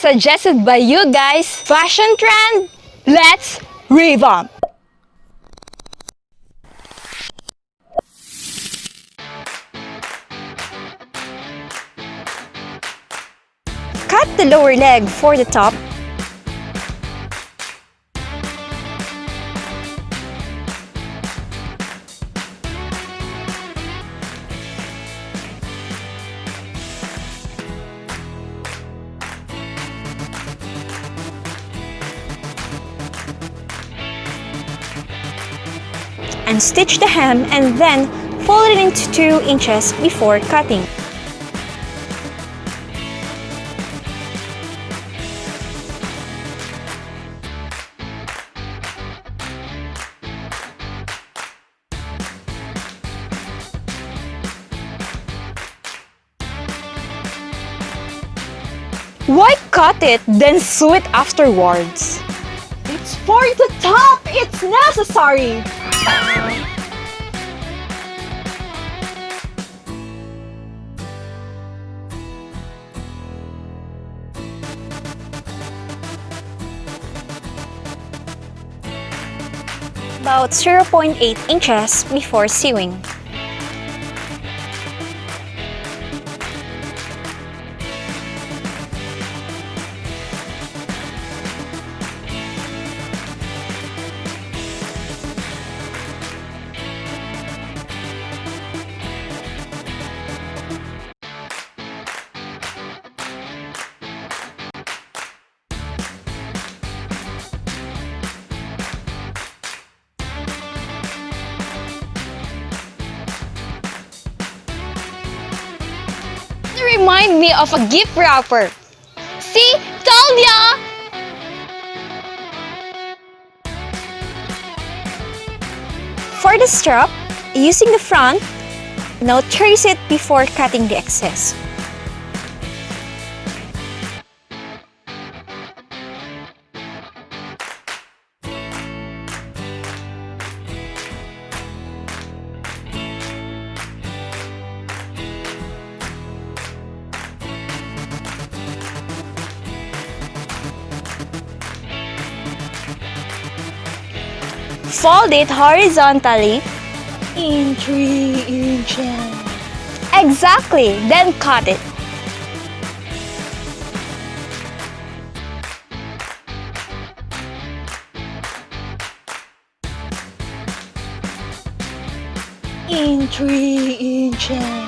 suggested by you guys. Fashion trend, let's revamp! Cut the lower leg for the top. And stitch the hem and then fold it into 2 inches before cutting. Why cut it then sew it afterwards? It's for the top! It's necessary! About 0.8 inches before sewing. Remind me of a gift wrapper. See? Told ya! For the strap, using the front, now trace it before cutting the excess. Fold it horizontally In 3 inches. exactly, then cut it. In 3 inches.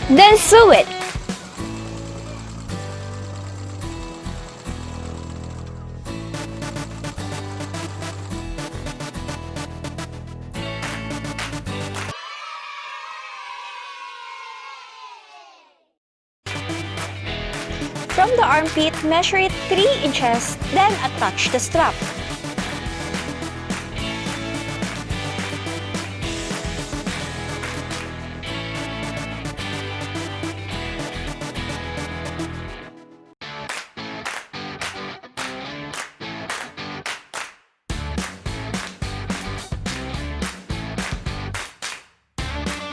Then sew it. From the armpit, measure it 3 inches, then attach the strap.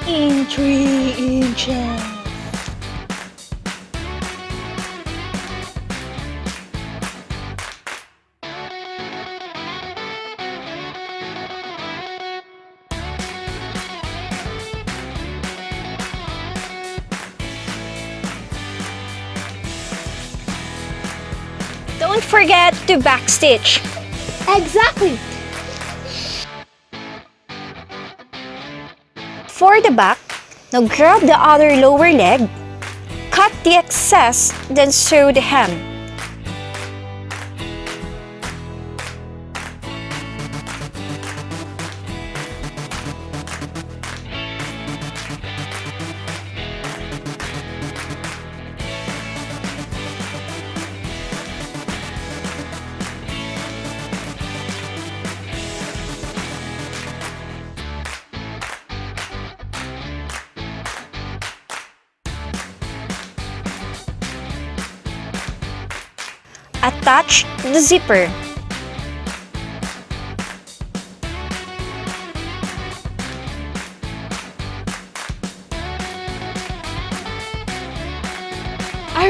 In 3 inches. Don't forget to backstitch. Exactly! For the back, now grab the other lower leg, cut the excess, then sew the hem. Attach the zipper.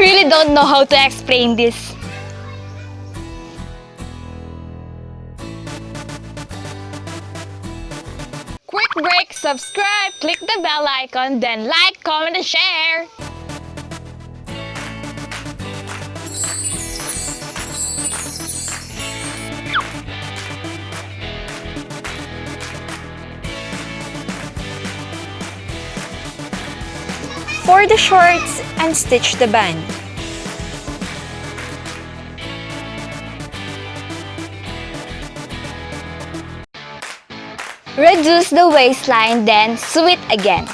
really don't know how to explain this. Quick break, subscribe, click the bell icon, then like, comment, and share. For the shorts, unstitch the band. Reduce the waistline, then sew it again.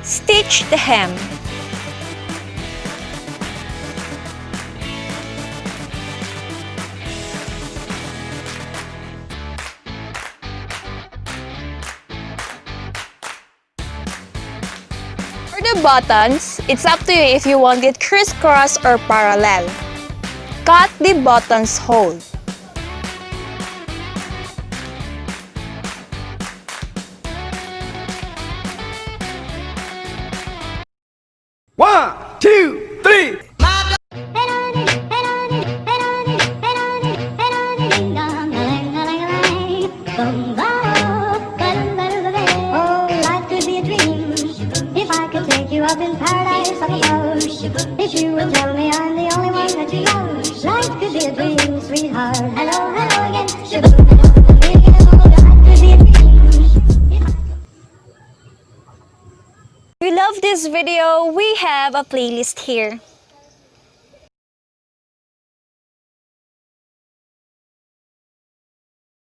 Stitch the hem. For the buttons, it's up to you if you want it crisscross or parallel. Cut the buttons hole. One, two, three. Oh, life could be a dream if I could take you up in paradise up above. If you would tell me I'm the only one that you love, life could be a dream, sweetheart. Hello, hello again. Life could be a dream. If you love this video, we have a playlist here.